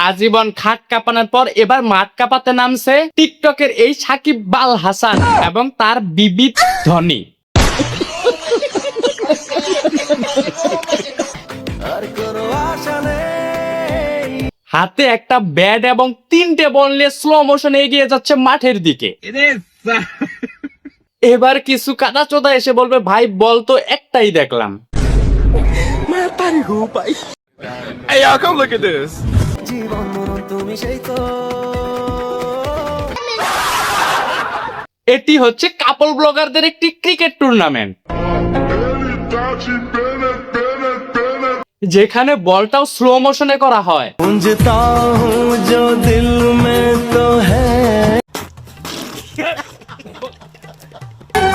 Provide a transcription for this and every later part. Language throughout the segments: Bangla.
আজীবন খাট কাঁপানোর পর এবার মাঠ কাঁপাতে নামছে টিকটকের এই সাকিব আল হাসান এবং তার বিবি ধনী। হাতে একটা ব্যাট এবং 3টে বল নিয়ে স্লো মোশনে এগিয়ে যাচ্ছে মাঠের দিকে। এবার কিছু কাদাচোদা এসে বলবে ভাই বল তো একটাই দেখলাম। Hey y'all, come look at this. এটি হচ্ছে কাপল ব্লগারদের একটি ক্রিকেট টুর্নামেন্ট, যেখানে বলটাও স্লো মোশনে করা হয়।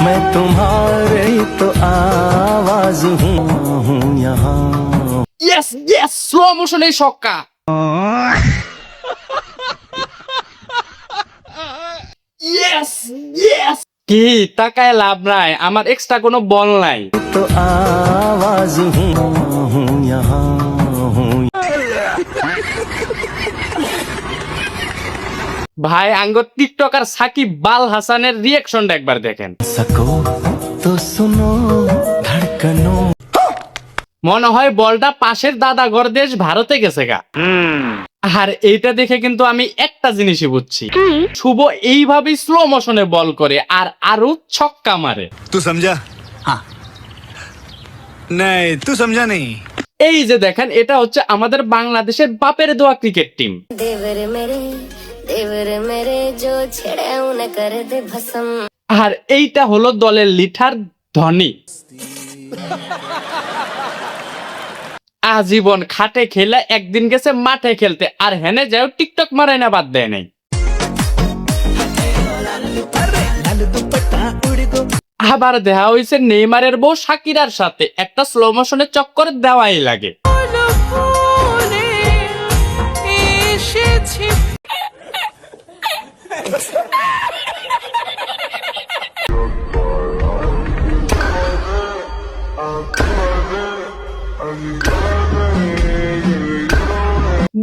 मैं तुम्हारे तो आवाज हूँ यहाँ। ইয়েস ইয়েস, স্লো মোশনে ছক্কা। Yes yes. কি তাকায় লাভ নাই, আমার এক্সট্রা কোনো বল নাই। तो आवाज हूँ यहाँ हूँ। ভাই আঙ্গ টিকটকার সাকিব আল হাসানের রিয়াকশনটা একবার দেখেন। सको तो सुनो धड़कनों। মনে হয় বলটা পাশের দাদা ঘর দেশ ভারতে গেছে গা। আর এইটা দেখে কিন্তু আমি একটা জিনিসই বুঝছি, শুভ এইভাবেই স্লো মোশনে বল করে আর আরো ছক্কা মারে। तू समझा? हाँ। नहीं, तू समझा नहीं। এই যে দেখেন, এটা হচ্ছে আমাদের বাংলাদেশের বাপের দোয়া ক্রিকেট টিম। देवर मेरे जो छेड़े उन्हें कर दे भस्म। আর এইটা হলো দলের লিডার ধনী। আজীবন খাটে খেলে একদিন গেছে মাঠে খেলতে, আর হেনে যাও টিকটক মারাই না বাদ দেয় নাই। আবার দেখা হয়েছে নেইমারের বউ শাকিরার সাথে, একটা স্লো মোশনে চক্কর দেওয়াই লাগে।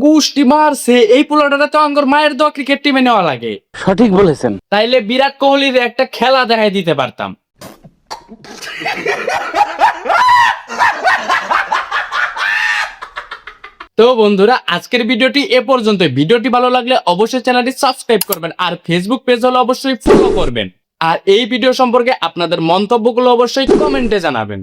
গুষ্টি মারছে, এই পোলাটা তো আঙ্গর মায়ের দোয়া ক্রিকেট টিমে নেওয়া লাগে। সঠিক বলেছেন। তাইলে বিরাট কোহলির একটা খেলা দেখাই দিতে পারতাম। তো বন্ধুরা, আজকের ভিডিওটি এ পর্যন্ত। ভিডিওটি ভালো লাগলে অবশ্যই চ্যানেলটি সাবস্ক্রাইব করবেন, আর ফেসবুক পেজ হলে অবশ্যই ফলো করবেন, আর এই ভিডিও সম্পর্কে আপনাদের মন্তব্যগুলো অবশ্যই কমেন্টে জানাবেন।